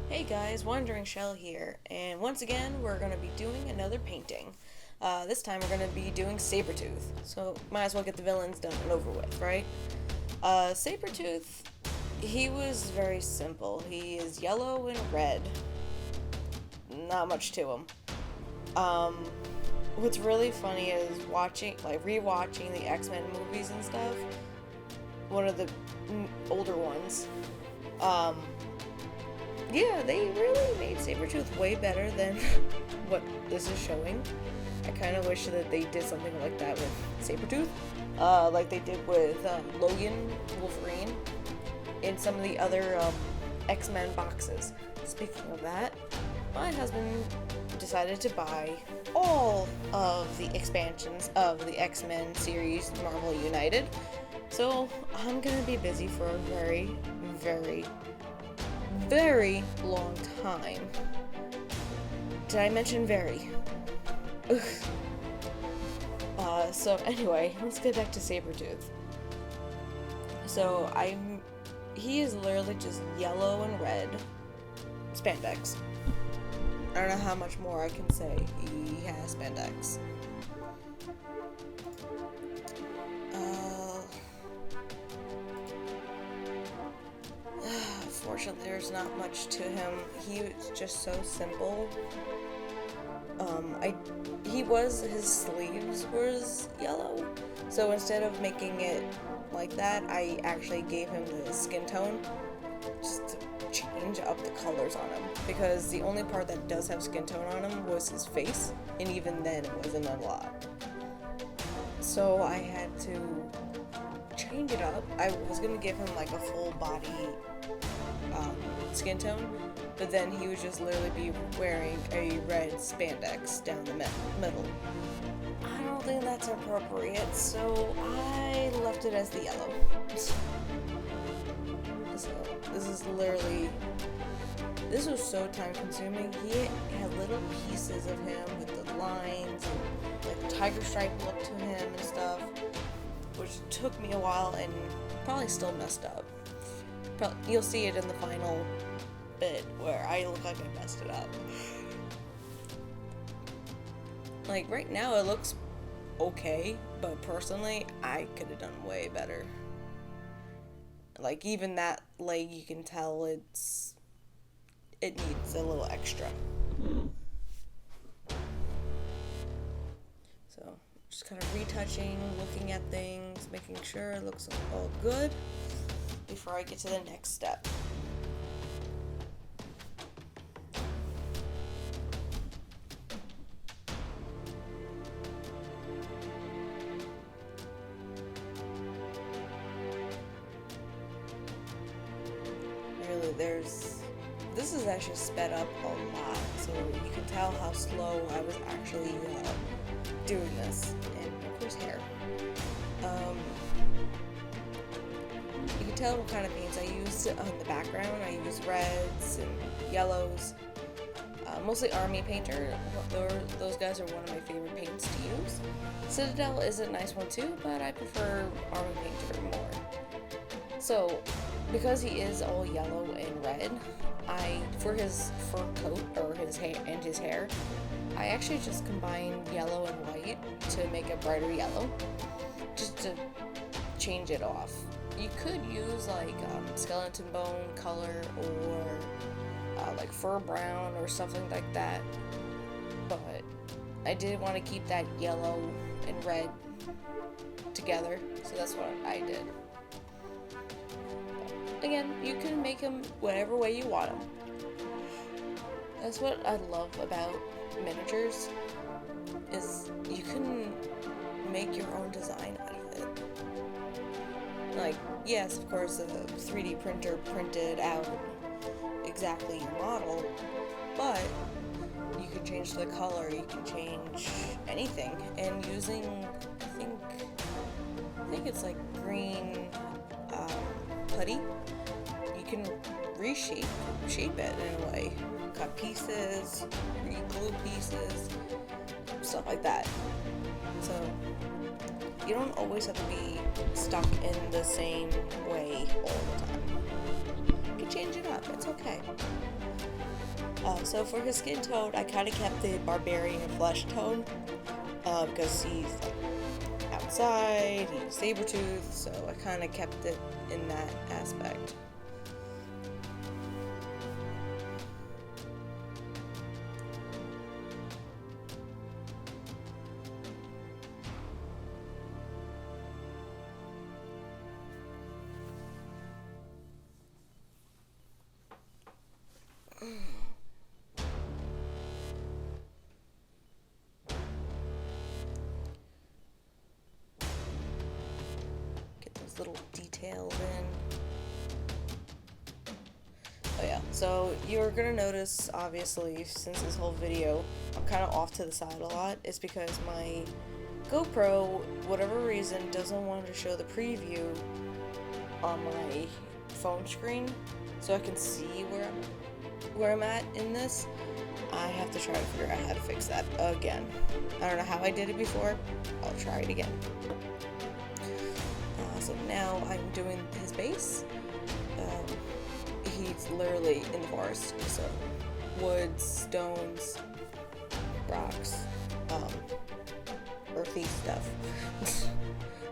Hey guys, Wandering Shell here, and once again we're going to be doing another painting. This time we're going to be doing Sabretooth, so might as well get the villains done and over with, right? Sabretooth, he was very simple. He is yellow and red. Not much to him. What's really funny is rewatching the X-Men movies and stuff. One of the older ones. Yeah, they really made Sabretooth way better than what this is showing. I kind of wish that they did something like that with Sabretooth, like they did with Logan, Wolverine, in some of the other X-Men boxes. Speaking of that, my husband decided to buy all of the expansions of the X-Men series Marvel United, so I'm gonna be busy for a very, very long time. Did I mention very? Ugh. So anyway, let's get back to Sabretooth. So he is literally just yellow and red spandex. I don't know how much more I can say. He has spandex. Fortunately, there's not much to him. He was just so simple. His sleeves was yellow, so instead of making it like that, I actually gave him the skin tone just to change up the colors on him, because the only part that does have skin tone on him was his face, and even then it wasn't a lot. So I had to change it up. I was gonna give him like a full body skin tone, but then he would just literally be wearing a red spandex down the middle. I don't think that's appropriate, so I left it as the yellow. So this was so time consuming. He had little pieces of him with the lines and like tiger stripe look to him and stuff, which took me a while and probably still messed up. You'll see it in the final bit where I look like I messed it up. Like right now it looks okay, but personally I could have done way better. Like even that leg, you can tell it needs a little extra. So just kind of retouching, looking at things, making sure it looks all good before I get to the next step. This is actually sped up a lot, so you can tell how slow I was actually doing this. And of course hair. You can tell what kind of paints I used on the background. I used reds and yellows. Mostly Army Painter. Those guys are one of my favorite paints to use. Citadel is a nice one too, but I prefer Army Painter more. So, because he is all yellow and red, for his fur coat or his hair, I actually just combined yellow and white to make a brighter yellow, just to change it off. You could use like skeleton bone color or like fur brown or something like that, but I did want to keep that yellow and red together, so that's what I did. Again, you can make them whatever way you want them. That's what I love about miniatures, is you can make your own design out of it. Like, yes, of course, a 3D printer printed out exactly your model, but you can change the color, you can change anything, and using, I think it's like green putty, you can shape it in a way. Cut pieces, glue pieces, stuff like that. So you don't always have to be stuck in the same way all the time. You can change it up, it's okay. So for his skin tone, I kind of kept the barbarian flesh tone because he's outside, he's Sabretooth, so I kind of kept it in that aspect. Little details in. Oh yeah, so you're gonna notice, obviously, since this whole video, I'm kind of off to the side a lot. It's because my GoPro, whatever reason, doesn't want to show the preview on my phone screen, so I can see where I'm at in this. I have to try to figure out how to fix that again. I don't know how I did it before. I'll try it again. So now I'm doing his base. He's literally in the forest, so woods, stones, rocks, earthy stuff.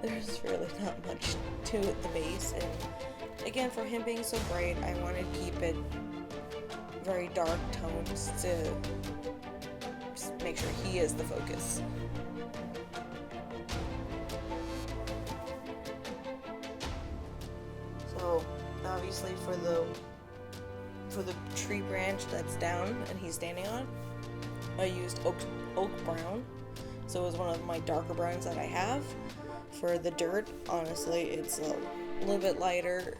There's really not much to the base, and again, for him being so bright, I wanted to keep it very dark tones to just make sure he is the focus. So obviously for the tree branch that's down and he's standing on, I used oak brown. So it was one of my darker browns that I have. For the dirt, honestly, it's a little bit lighter.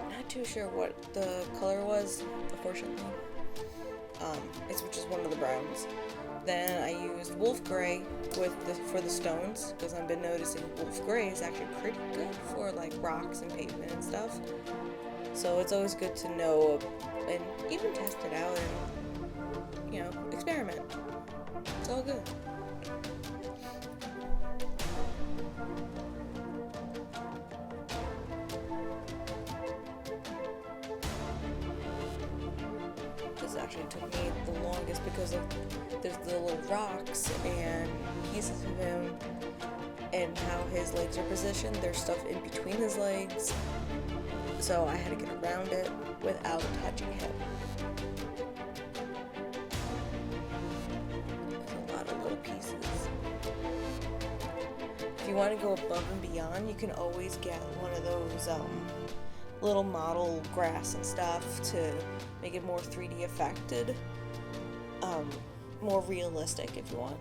Not too sure what the color was, unfortunately. Which is one of the browns. Then I used wolf gray for the stones, because I've been noticing wolf gray is actually pretty good for like rocks and pavement and stuff. So it's always good to know and even test it out and, you know, experiment. It's all good. This actually took me the longest because there's the little rocks and pieces of him and how his legs are positioned. There's stuff in between his legs, so I had to get around it without touching him. There's a lot of little pieces. If you want to go above and beyond, you can always get one of those little model grass and stuff to make it more 3D affected, more realistic if you want.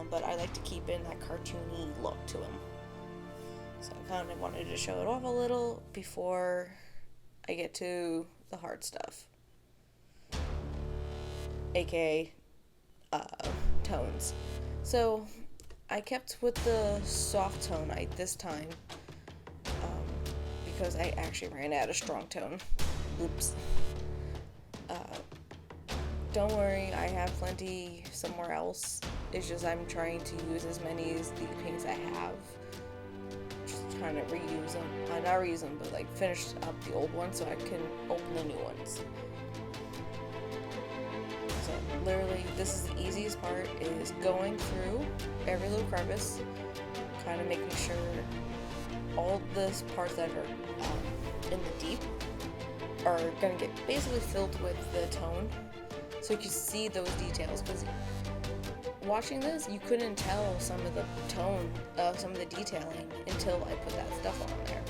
But I like to keep in that cartoony look to him. So I kind of wanted to show it off a little before I get to the hard stuff, aka tones. So I kept with the soft tone this time because I actually ran out of strong tone. Oops. Don't worry, I have plenty somewhere else. It's just I'm trying to use as many as the paints I have. Just trying to reuse them. Not reuse them, but like finish up the old ones so I can open the new ones. So literally, this is the easiest part, is going through every little crevice, kind of making sure all this parts that are in the deep are going to get basically filled with the tone, so you can see those details. Because watching this, you couldn't tell some of the tone, some of the detailing until I put that stuff on there.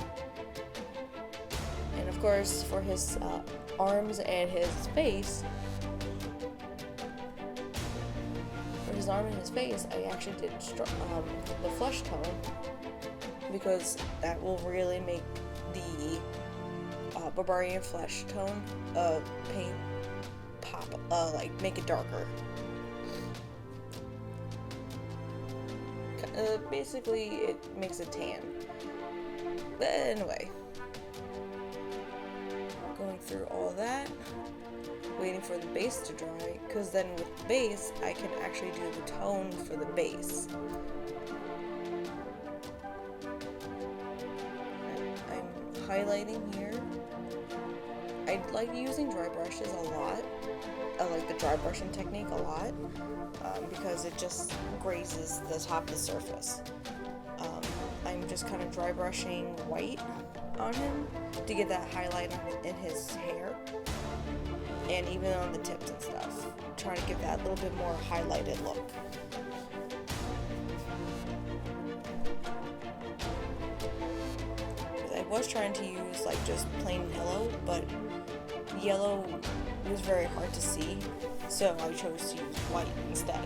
And of course, for his arms and his face, I actually did the flesh tone, because that will really make the barbarian flesh tone paint pop, like make it darker. Basically, it makes it tan. But anyway, going through all that, waiting for the base to dry, because then with the base, I can actually do the tone for the base. I'm highlighting here. I like using dry brushes a lot. I like the dry brushing technique a lot because it just grazes the top of the surface. I'm just kind of dry brushing white on him to get that highlight in his hair and even on the tips and stuff, trying to give that little bit more highlighted look. I was trying to use like just plain yellow, but yellow was very hard to see, so I chose to use white instead.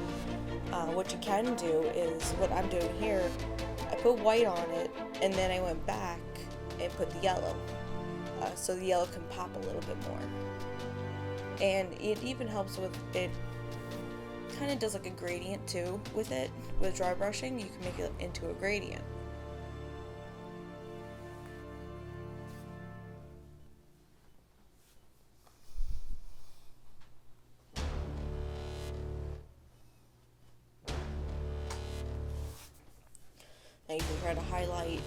What you can do is what I'm doing here. I put white on it, and then I went back and put the yellow, so the yellow can pop a little bit more. And it even helps with it. Kind of does like a gradient too with it. With dry brushing, you can make it into a gradient. Now you can try to highlight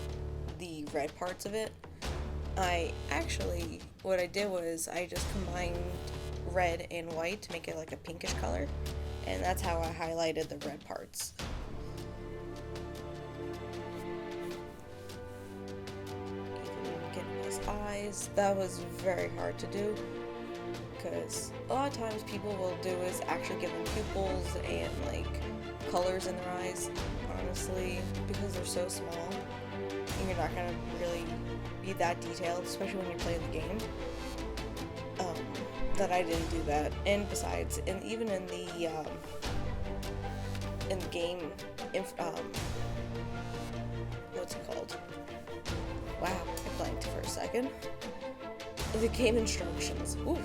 the red parts of it. What I did was I just combined red and white to make it like a pinkish color, and that's how I highlighted the red parts. Even getting his eyes, that was very hard to do, because a lot of times people will do is actually give them pupils and like colors in their eyes. Honestly, because they're so small, you're not gonna really be that detailed, especially when you're playing the game. That I didn't do that, and besides, and even in the game, what's it called? Wow, I blanked for a second. The game instructions. Ooh.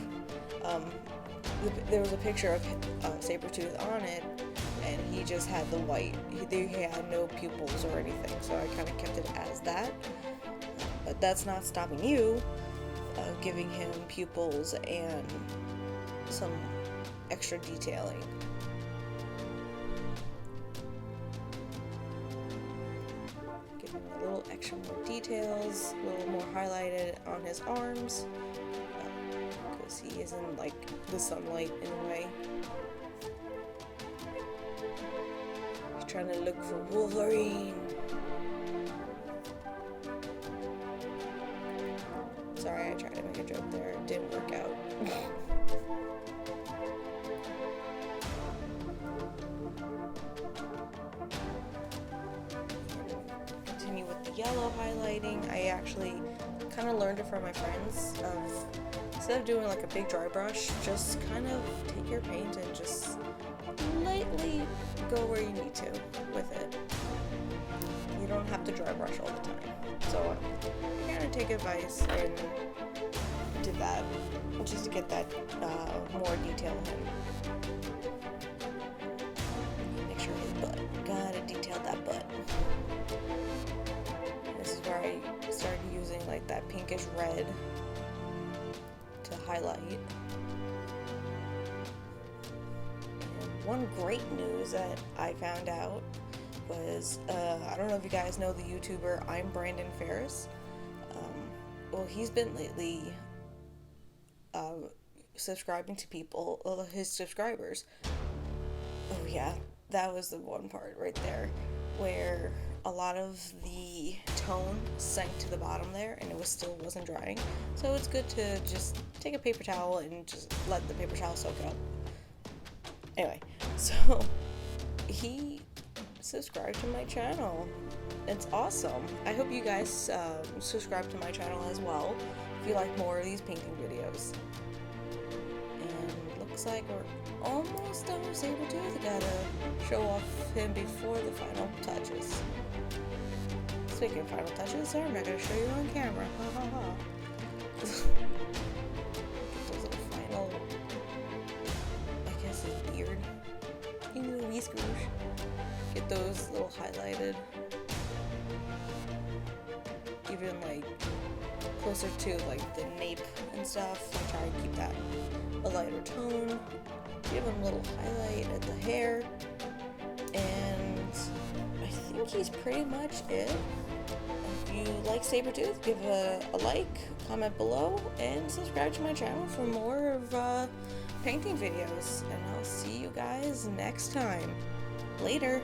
There was a picture of Sabretooth on it, and he just had the white. He had no pupils or anything, so I kind of kept it as that. But that's not stopping you giving him pupils and some extra detailing. Giving a little extra more details, a little more highlighted on his arms, because he is in like the sunlight in a way. He's trying to look for Wolverine. Sorry, I tried to make a joke there. It didn't work out. Continue with the yellow highlighting. I actually kind of learned it from my friends. Instead of doing like a big dry brush, just kind of take your paint and just lightly go where you need to with it. You don't have to dry brush all the time. So I kind of take advice and did that just to get that more detail in him. Make sure his butt. Gotta detail that butt. This is where I started using like that pinkish red to highlight. And one great news that I found out was, I don't know if you guys know the YouTuber I'm Brandon Ferris. Well, he's been lately subscribing to people, his subscribers. Oh yeah, that was the one part right there where a lot of the tone sank to the bottom there and it still wasn't drying. So it's good to just take a paper towel and just let the paper towel soak it up. Anyway, so he subscribe to my channel. It's awesome. I hope you guys subscribe to my channel as well if you like more of these painting videos. And looks like we're almost done with Sabretooth. Gotta show off him before the final touches. Speaking of final touches, I'm not gonna show you on camera. Ha ha ha. Those little final, I guess his beard. Little whiskers. Get those little highlighted, even like closer to like the nape and stuff. I try to keep that a lighter tone. Give him a little highlight at the hair, and I think he's pretty much it. If you like Sabretooth, give a like, comment below, and subscribe to my channel for more of painting videos. And I'll see you guys next time. Later.